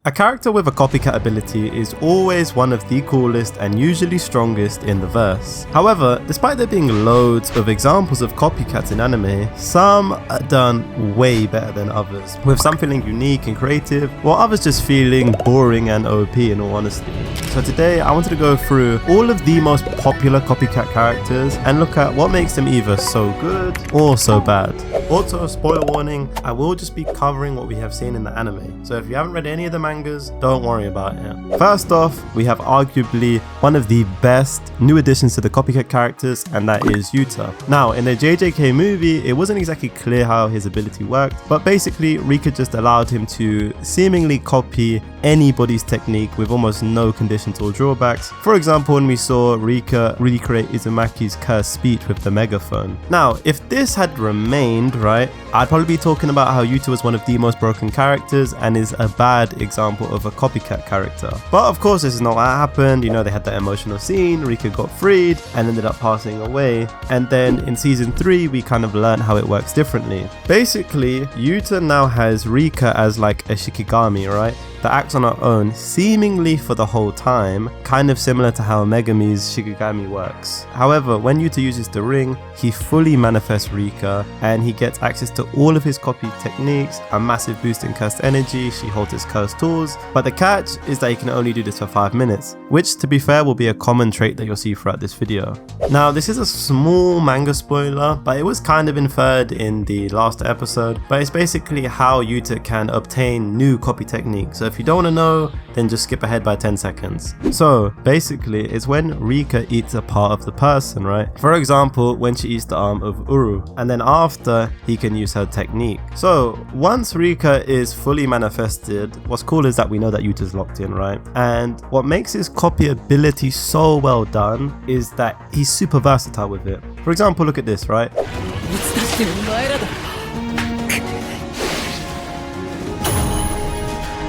A character with a copycat ability is always one of the coolest and usually strongest in the verse. However, despite there being loads of examples of copycats in anime, some are done way better than others, with some feeling unique and creative, while others just feeling boring and OP in all honesty. So today I wanted to go through all of the most popular copycat characters and look at what makes them either so good or so bad. Also, spoiler warning, I will just be covering what we have seen in the anime, so if you haven't read any of the mangas, don't worry about it. First off, we have arguably one of the best new additions to the copycat characters, and that is Yuta. Now, in the JJK movie, it wasn't exactly clear how his ability worked, but basically Rika just allowed him to seemingly copy anybody's technique with almost no conditions or drawbacks. For example, when we saw Rika recreate Uzumaki's cursed speech with the megaphone. Now, if this had remained, right, I'd probably be talking about how Yuta was one of the most broken characters and is a bad example of a copycat character. But of course, this is not what happened. You know, they had that emotional scene, Rika got freed and ended up passing away. And then in season 3, we kind of learned how it works differently. Basically, Yuta now has Rika as like a Shikigami, right? That acts on her own seemingly for the whole time, kind of similar to how Megami's Shikigami works. However, when Yuta uses the ring, he fully manifests Rika and he gets access to all of his copied techniques, a massive boost in cursed energy, she holds his cursed tools, but the catch is that he can only do this for 5 minutes, which to be fair will be a common trait that you'll see throughout this video. Now, this is a small manga spoiler, but it was kind of inferred in the last episode, but it's basically how Yuta can obtain new copy techniques. So if you don't want to know, then just skip ahead by 10 seconds. So basically, it's when Rika eats a part of the person, right? For example, when she eats the arm of Uru, and then after, he can use her technique. So once Rika is fully manifested, what's cool is that we know that Yuta's locked in, right? And what makes his copy ability so well done is that he's super versatile with it. For example, look at this, right?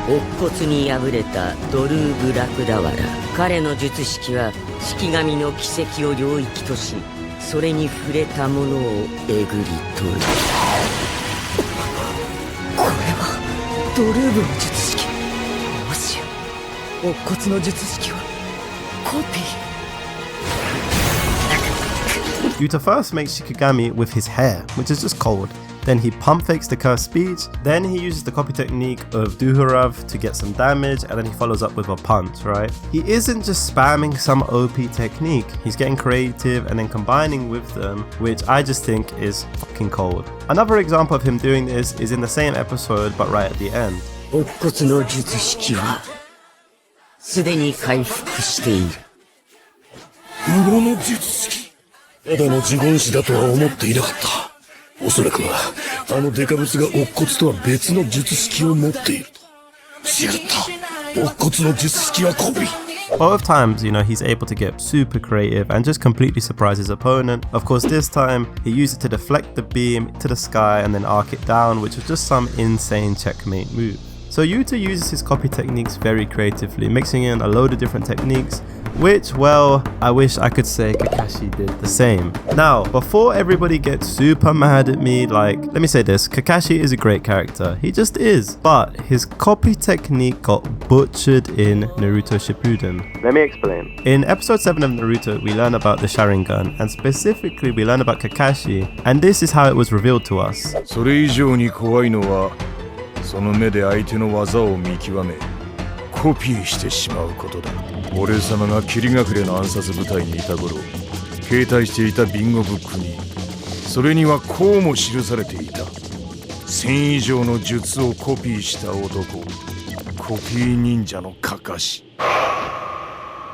乙骨に敗れたドルーブ・ラクダワラ。彼の術式は式神の奇跡を領域とし、それに触れたものをえぐり取る。これはドルーブの術式。もしや乙骨の術式はコピー。 Yuta first makes Shikigami with his hair, which is just cold. Then he pump fakes the cursed speech, then he uses the copy technique of Duhurav to get some damage, and then he follows up with a punch, right? He isn't just spamming some OP technique, he's getting creative and then combining with them, which I just think is fucking cold. Another example of him doing this is in the same episode but right at the end. 乙骨の術式はすでに回復している。無語の術式。ただの呪言師だとは思っていなかった。 おそらくはあのデカブツが乙骨とは別の術式を持っていると。違った。乙骨の術式はコピー。 Both times, you know, he's able to get super creative and just completely surprise his opponent. Of course, this time, he used it to deflect the beam to the sky and then arc it down, which was just some insane checkmate move. So Yuta uses his copy techniques very creatively, mixing in a load of different techniques, which, well, I wish I could say Kakashi did the same. Now, before everybody gets super mad at me, like, let me say this, Kakashi is a great character, he just is, but his copy technique got butchered in Naruto Shippuden. Let me explain. In episode 7 of Naruto, we learn about the Sharingan, and specifically we learn about Kakashi, and this is how it was revealed to us. それ以上に怖いのは、その目で相手の技を見極め、コピーしてしまうことだ。 俺様が霧隠れの暗殺部隊にいた頃、携帯していたビンゴブックに、それにはこうも記されていた。1000以上の術をコピーした男、コピー忍者のカカシ。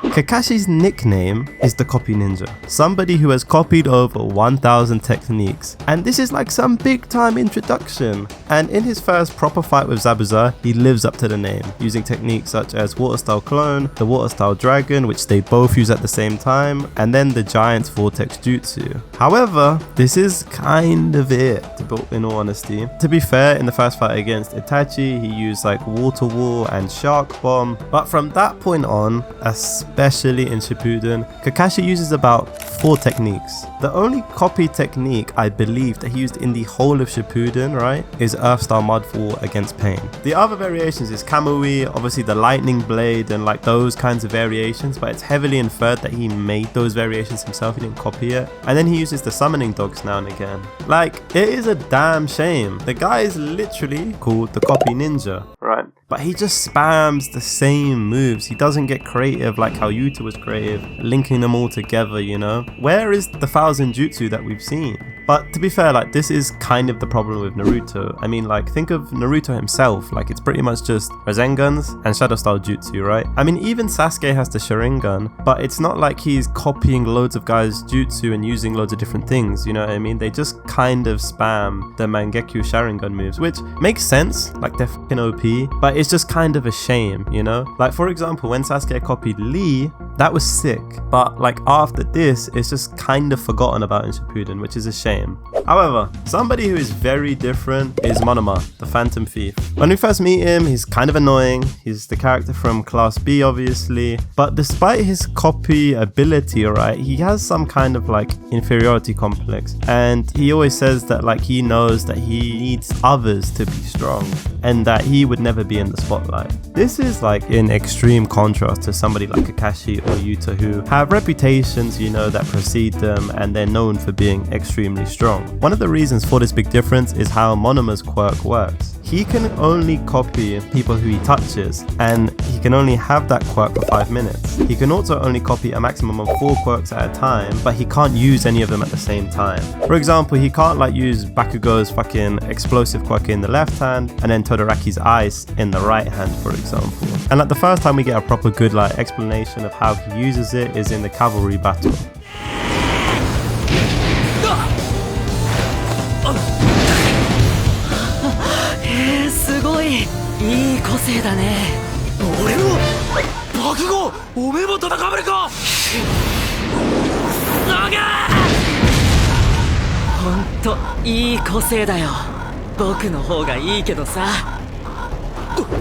Kakashi's nickname is the Copy Ninja, somebody who has copied over 1,000 techniques, and this is like some big time introduction. And in his first proper fight with Zabuza, he lives up to the name, using techniques such as Water Style Clone, the Water Style Dragon, which they both use at the same time, and then the Giant's Vortex Jutsu. However, this is kind of it, in all honesty. To be fair, in the first fight against Itachi, he used like Water Wall and Shark Bomb, but from that point on, especially in Shippuden, Kakashi uses about 4 techniques. The only copy technique I believe that he used in the whole of Shippuden, right, is Earth-style mudfall against Pain. The other variations is Kamui, obviously the lightning blade and like those kinds of variations, but it's heavily inferred that he made those variations himself, he didn't copy it. And then he uses the summoning dogs now and again. Like, it is a damn shame. The guy is literally called the copy ninja, right? But he just spams the same moves. He doesn't get creative like how Yuta was creative, linking them all together, you know? Where is the 1000 jutsu that we've seen? But to be fair, like, this is kind of the problem with Naruto. I mean, like, think of Naruto himself. Like, it's pretty much just Rasengans and Shadow Style Jutsu, right? I mean, even Sasuke has the Sharingan, but it's not like he's copying loads of guys' jutsu and using loads of different things, you know what I mean? They just kind of spam the Mangekyo Sharingan moves, which makes sense, like, they're fucking OP, but it's just kind of a shame, you know? Like, for example, when Sasuke copied Lee, that was sick, but like after this, it's just kind of forgotten about in Shippuden, which is a shame. However, somebody who is very different is Monoma, the Phantom Thief. When we first meet him, he's kind of annoying. He's the character from Class B, obviously, but despite his copy ability, right, he has some kind of like inferiority complex, and he always says that like he knows that he needs others to be strong and that he would never be in the spotlight. This is like in extreme contrast to somebody like Kakashi or Yuta, who have reputations, you know, that precede them, and they're known for being extremely strong. One of the reasons for this big difference is how Monoma's quirk works. He can only copy people who he touches, and he can only have that quirk for 5 minutes. He can also only copy a maximum of 4 quirks at a time, but he can't use any of them at the same time. For example, he can't like use Bakugo's fucking explosive quirk in the left hand and then Todoroki's ice in the right hand, for example. And like the first time we get a proper good like explanation of how he uses it is in the cavalry battle.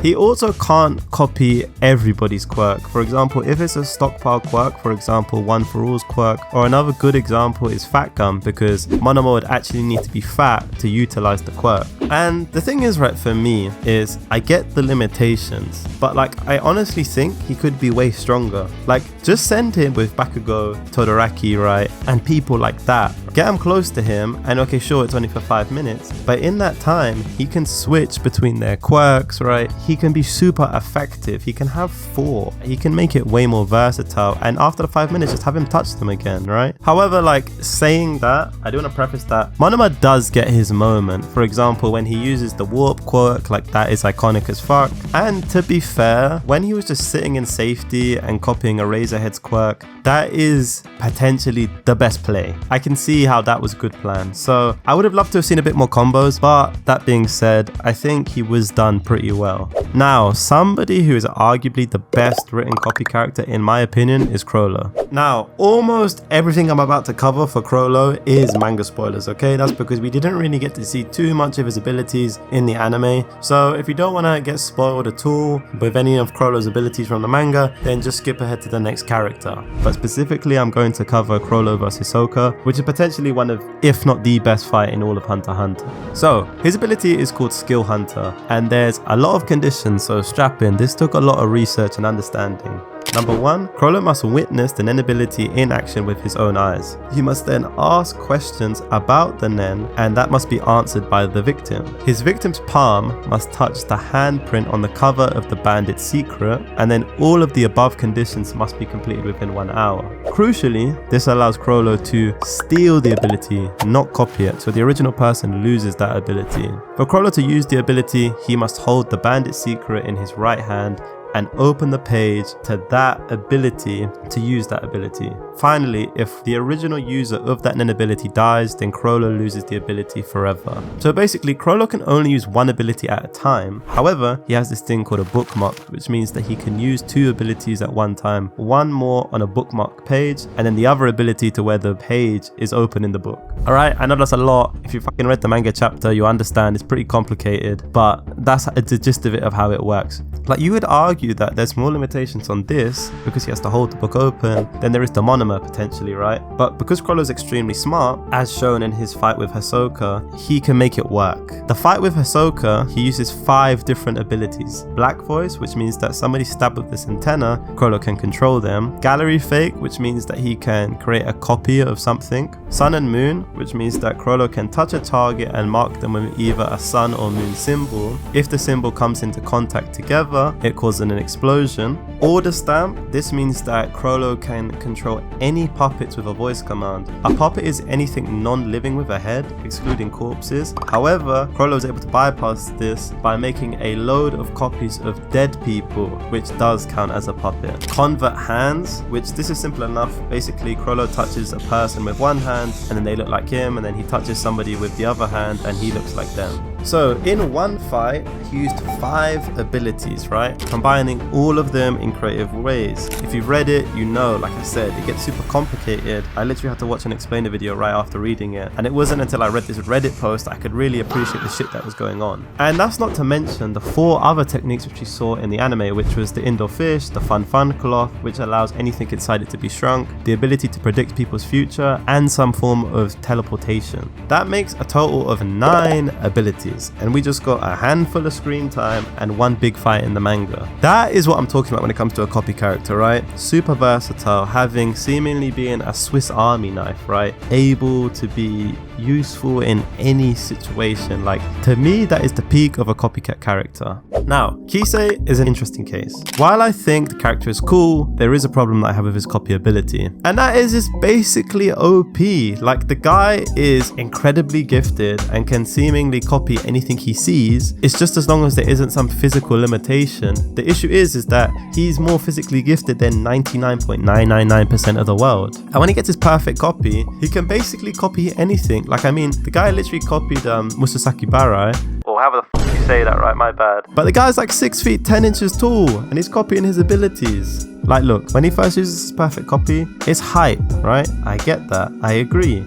He also can't copy everybody's quirk. For example, if it's a stockpile quirk, for example, One For All's quirk, or another good example is Fat Gum, because Monoma would actually need to be fat to utilize the quirk. And the thing is, right, for me, is I get the limitations, but like I honestly think he could be way stronger. Like, just send him with Bakugo, Todoroki, right, and people like that. Get him close to him, and okay, sure, it's only for 5 minutes, but in that time, he can switch between their quirks, right? He can be super effective. He can have 4. He can make it way more versatile, and after the 5 minutes, just have him touch them again, right? However, like, saying that, I do want to preface that Monoma does get his moment. For example, when he uses the warp quirk, like, that is iconic as fuck. And to be fair, when he was just sitting in safety and copying a Razorhead's quirk, that is potentially the best play. I can see how that was a good plan. So I would have loved to have seen a bit more combos, but that being said, I think he was done pretty well. Now, somebody who is arguably the best written copy character in my opinion is Chrollo. Now, almost everything I'm about to cover for Chrollo is manga spoilers, okay? That's because we didn't really get to see too much of his abilities in the anime. So if you don't want to get spoiled at all with any of Chrollo's abilities from the manga, then just skip ahead to the next character. But specifically, I'm going to cover Chrollo vs Hisoka, which is potentially one of, if not the best fight in all of Hunter x Hunter. So, his ability is called Skill Hunter, and there's a lot of conditions, so strap in. This took a lot of research and understanding. Number 1, Chrollo must witness the Nen ability in action with his own eyes. He must then ask questions about the Nen, and that must be answered by the victim. His victim's palm must touch the handprint on the cover of the Bandit's Secret, and then all of the above conditions must be completed within 1 hour. Crucially, this allows Chrollo to steal the ability, not copy it, so the original person loses that ability. For Chrollo to use the ability, he must hold the Bandit's Secret in his right hand and open the page to that ability to use that ability. Finally, if the original user of that Nen ability dies, then Chrollo loses the ability forever. So basically, Chrollo can only use 1 ability at a time. However, he has this thing called a bookmark, which means that he can use 2 abilities at one time. 1 more on a bookmark page, and then the other ability to where the page is open in the book. Alright, I know that's a lot. If you fucking read the manga chapter, you understand it's pretty complicated, but that's the gist of it, of how it works. Like, you would argue argue that there's more limitations on this because he has to hold the book open than there is the monomer potentially, right? But because Chrollo's extremely smart, as shown in his fight with Hisoka, he can make it work. The fight with Hisoka, he uses 5 different abilities. Black Voice, which means that somebody stabbed with this antenna, Chrollo can control them. Gallery Fake, which means that he can create a copy of something. Sun and Moon, which means that Chrollo can touch a target and mark them with either a sun or moon symbol. If the symbol comes into contact together, it causes an explosion. Order Stamp, this means that Chrollo can control any puppets with a voice command. A puppet is anything non-living with a head, excluding corpses. However, Chrollo is able to bypass this by making a load of copies of dead people, which does count as a puppet. Convert Hands, which this is simple enough. Basically, Chrollo touches a person with one hand and then they look like him, and then he touches somebody with the other hand and he looks like them. So in one fight, he used 5 abilities, right? Combining all of them in creative ways. If you've read it, you know, like I said, it gets super complicated. I literally had to watch an explainer video right after reading it. And it wasn't until I read this Reddit post I could really appreciate the shit that was going on. And that's not to mention the 4 other techniques which you saw in the anime, which was the Indo Fish, the Fun Cloth, which allows anything inside it to be shrunk, the ability to predict people's future, and some form of teleportation. That makes a total of 9 abilities. And we just got a handful of screen time and 1 big fight in the manga. That is what I'm talking about when it comes to a copy character, right? Super versatile, having seemingly been a Swiss Army knife, right? Able to be useful in any situation. Like, to me, that is the peak of a copycat character. Now, Kisei is an interesting case. While I think the character is cool, there is a problem that I have with his copy ability. And that is just basically OP. Like, the guy is incredibly gifted and can seemingly copy anything he sees. It's just as long as there isn't some physical limitation. The issue is that he's more physically gifted than 99.999% of the world. And when he gets his perfect copy, he can basically copy anything. Like, I mean, the guy literally copied Musasaki Barai. Or however the fuck you say that, right? My bad. But the guy's like 6 feet 10 inches tall and he's copying his abilities. Like, look, when he first uses his perfect copy, it's hype, right? I get that. I agree.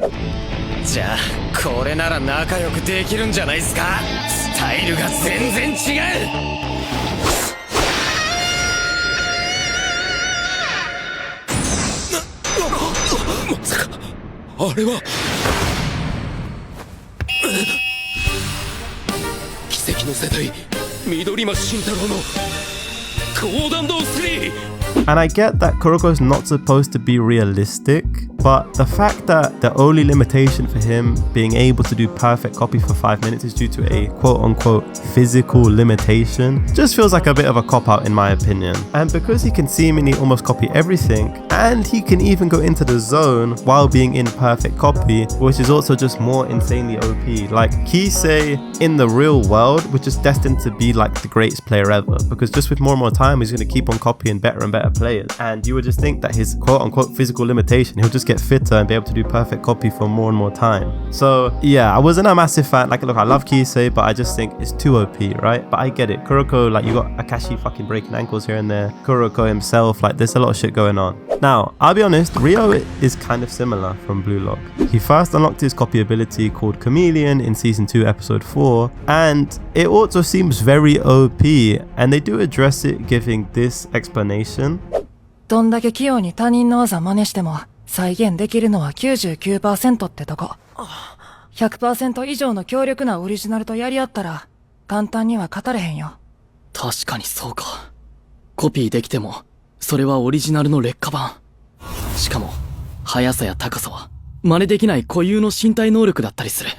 じゃあこれなら仲良くできるんじゃないですか。スタイルが全然違う。まさかあれは奇跡の世代緑間慎太郎の高弾道3。 And I get that Kuroko's not supposed to be realistic, but the fact that the only limitation for him being able to do perfect copy for 5 minutes is due to a quote-unquote physical limitation just feels like a bit of a cop-out in my opinion. And because he can seemingly almost copy everything, and he can even go into the zone while being in perfect copy, which is also just more insanely OP. Like, Kisei in the real world was just destined to be like the greatest player ever, because just with more and more time he's going to keep on copying better and better players, and you would just think that his quote-unquote physical limitation, he'll just get fitter and be able to do perfect copy for more and more time. So yeah, I wasn't a massive fan. Like, look, I love Kisei, but I just think it's too OP, right? But I get it. Kuroko, like, you got Akashi fucking breaking ankles here and there, Kuroko himself, like, there's a lot of shit going on. Now, I'll be honest, Ryo is kind of similar from Blue Lock. He first unlocked his copy ability called Chameleon in season 2 episode 4, and it also seems very OP, and they do address it giving this explanation. どんだけ器用に他人の技真似しても再現できるのは 99% ってとこ。100% 以上の強力なオリジナルとやり合ったら簡単には語れへんよ。確かにそうか。コピーできてもそれはオリジナルの劣化版。しかも速さや高さは真似できない固有の身体能力だったりする。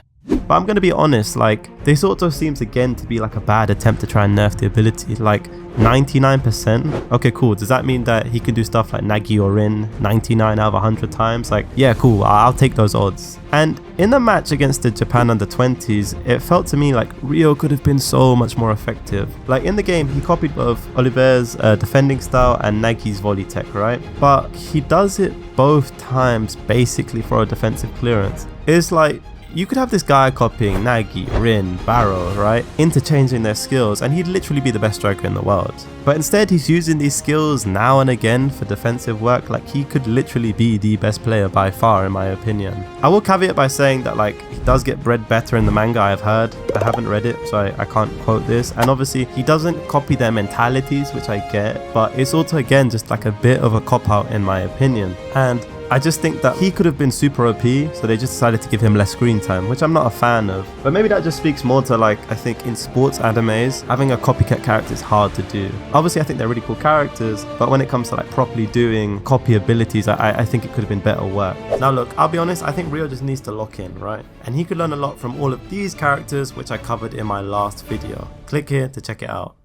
But I'm gonna be honest, like, this also seems again to be like a bad attempt to try and nerf the ability. Like, 99%? Okay, cool. Does that mean that he can do stuff like Nagi or Rin 99 out of 100 times? Like, yeah, cool. I'll take those odds. And in the match against the Japan under-20s, it felt to me like Ryo could have been so much more effective. Like, in the game, he copied both Oliver's defending style and Nagi's volley tech, right? But he does it both times basically for a defensive clearance. It's like, you could have this guy copying Nagi, Rin, Barrow, right? Interchanging their skills, and he'd literally be the best striker in the world. But instead, he's using these skills now and again for defensive work. Like, he could literally be the best player by far, in my opinion. I will caveat by saying that, like, he does get bred better in the manga, I've heard. I haven't read it, so I can't quote this. And obviously, he doesn't copy their mentalities, which I get, but it's also, again, just like a bit of a cop-out in my opinion. And I just think that he could have been super OP, so they just decided to give him less screen time, which I'm not a fan of. But maybe that just speaks more to, like, I think in sports animes, having a copycat character is hard to do. Obviously, I think they're really cool characters, but when it comes to, like, properly doing copy abilities, I think it could have been better work. Now look, I'll be honest, I think Ryo just needs to lock in, right? And he could learn a lot from all of these characters, which I covered in my last video. Click here to check it out.